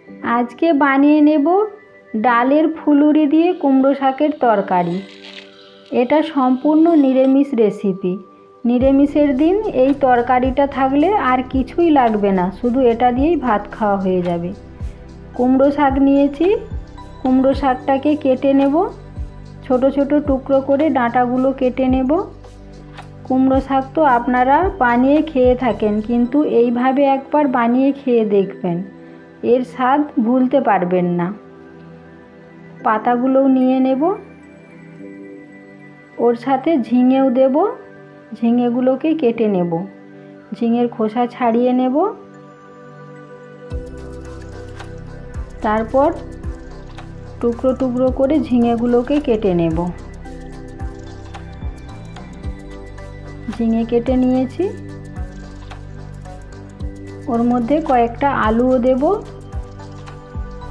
আজকে বানিয়ে নেব ডালের ফুলুরি দিয়ে কুমড়ো শাকের তরকারি। এটা সম্পূর্ণ নিরামিষ রেসিপি। নিরামিষের দিন এই তরকারিটা থাকলে আর কিছুই লাগবে না, শুধু এটা দিয়েই ভাত খাওয়া হয়ে যাবে। কুমড়ো শাক নিয়েছি, কুমড়ো শাকটাকে কেটে নেব, ছোট ছোট টুকরো করে ডাঁটাগুলো কেটে নেব। কুমড়ো শাক তো আপনারা বানিয়ে খেয়ে থাকেন, কিন্তু এইভাবে একবার বানিয়ে খেয়ে দেখবেন, এর স্বাদ ভুলতে পারবেন না। পাতাগুলোও নিয়ে নেব, ওর সাথে ঝিঙেও দেব। ঝিঙেগুলোকে কেটে নেব, ঝিঙের খোসা ছাড়িয়ে নেব। তারপর টুকরো টুকরো করে ঝিঙেগুলোকে কেটে নেব। ঝিঙে কেটে নিয়েছি, ওর মধ্যে কয়েকটা আলুও দেব।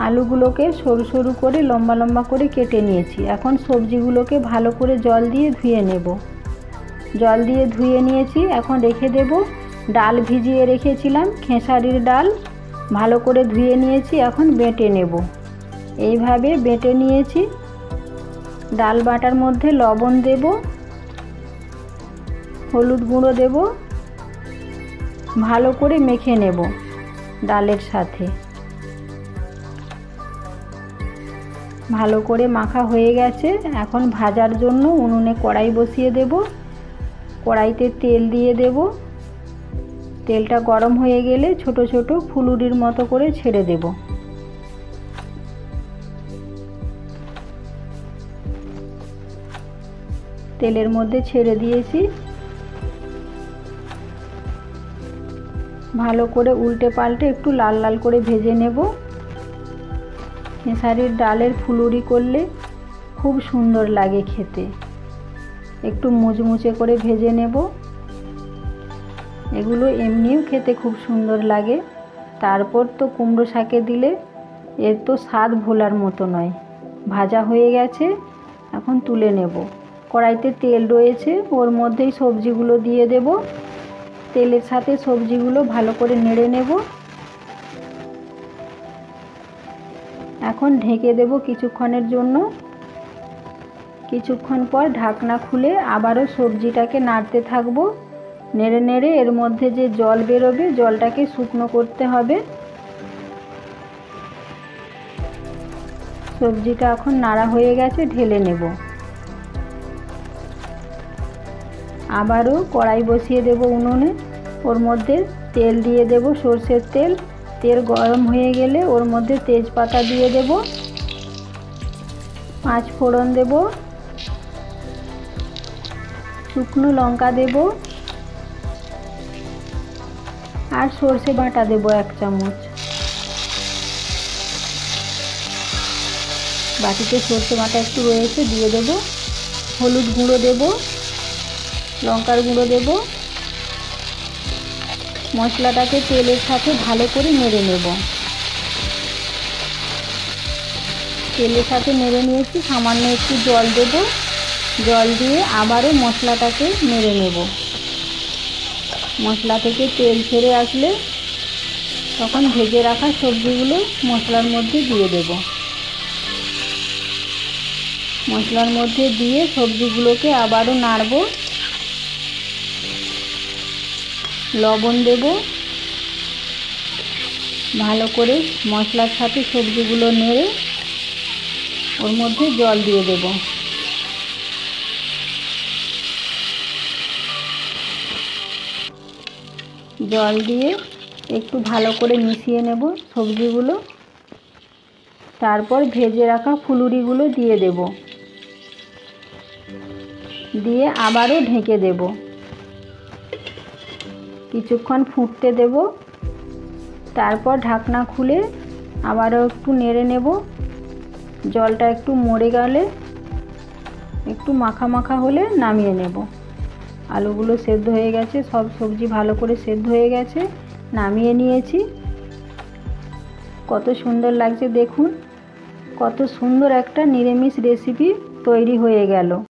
আলুগুলোকে সরু সরু করে লম্বা লম্বা করে কেটে নিয়েছি। এখন সবজিগুলোকে ভালো করে জল দিয়ে ধুয়ে নেব। জল দিয়ে ধুয়ে নিয়েছি, এখন রেখে দেব। ডাল ভিজিয়ে রেখেছিলাম, খেসারির ডাল, ভালো করে ধুয়ে নিয়েছি, এখন বেটে নেব। এইভাবে বেটে নিয়েছি। ডাল বাটার মধ্যে লবণ দেব, হলুদ গুঁড়ো দেব, ভালো করে মেখে নেব ডালের সাথে। ভালো করে মাখা হয়ে গেছে। এখন ভাজার জন্য উনুনে কড়াই বসিয়ে দেব। কড়াইতে তেল দিয়ে দেব। তেলটা গরম হয়ে গেলে ছোট ছোট ফুলুরির মতো করে ছেড়ে দেব। তেলের মধ্যে ছেড়ে দিয়েছি। ভালো করে উল্টে পাল্টে একটু লাল লাল করে ভেজে নেব। খেসারির ডালের ফুলুরি করলে খুব সুন্দর লাগে খেতে। একটু মুচমুচে করে ভেজে নেব। এগুলো এমনিও খেতে খুব সুন্দর লাগে, তারপর তো কুমড়ো শাকে দিলে এর তো স্বাদ ভোলার মতো নয়। ভাজা হয়ে গেছে, এখন তুলে নেব। কড়াইতে তেল রয়েছে, ওর মধ্যেই সবজিগুলো দিয়ে দেব। তেলের সাথে সবজিগুলো ভালো করে নেড়ে নেব। এখন ঢেকে দেব কিছুক্ষণের জন্য। কিছুক্ষণ পর ঢাকনা খুলে আবারও সবজিটাকে নাড়তে থাকবো। নেড়ে নেড়ে এর মধ্যে যে জল বেরোবে, জলটাকে শুকনো করতে হবে। সবজিটা এখন নাড়া হয়ে গেছে, ঢেলে নেব। আবারও কড়াই বসিয়ে দেব উনুনে। ওর মধ্যে তেল দিয়ে দেব, সরষের তেল। তেল গরম হয়ে গেলে ওর মধ্যে তেজপাতা দিয়ে দেব, 5 ফোড়ন দেব, শুকনো লঙ্কা দেব, আর সর্ষে বাটা দেব 1 চামচ। বাটিতে সর্ষে বাটা একটু রয়েছে, দিয়ে দেব। হলুদ গুঁড়ো দেব, লঙ্কার গুঁড়ো দেব। মশলাটাকে তেলের সাথে ভালো করে নেড়ে নেব। তেলের সাথে নেড়ে নিয়েছি, সামান্য একটু জল দেব। জল দিয়ে আবারও মশলাটাকে নেড়ে নেব। মশলা থেকে তেল ছেড়ে আসলে তখন ভেজে রাখা সবজিগুলো মশলার মধ্যে দিয়ে দেব। মশলার মধ্যে দিয়ে সবজিগুলোকে আবারও নাড়ব। লবণ দেব। ভালো করে মশলার সাথে সবজিগুলো নেড়ে ওর মধ্যে জল দিয়ে দেব। জল দিয়ে একটু ভালো করে মিশিয়ে নেব সবজিগুলো। তারপর ভেজে রাখা ফুলুরিগুলো দিয়ে দেব। দিয়ে আবারও ঢেকে দেব। কিছুক্ষণ ফুটতে দেব। তারপর ঢাকনা খুলে আবারও একটু নেড়ে নেব। জলটা একটু মরে গেলে, একটু মাখা মাখা হলে নামিয়ে নেব। আলুগুলো সেদ্ধ হয়ে গেছে, সব সবজি ভালো করে সেদ্ধ হয়ে গেছে, নামিয়ে নিয়েছি। কত সুন্দর লাগছে দেখুন। কত সুন্দর একটা নিরামিষ রেসিপি তৈরি হয়ে গেল।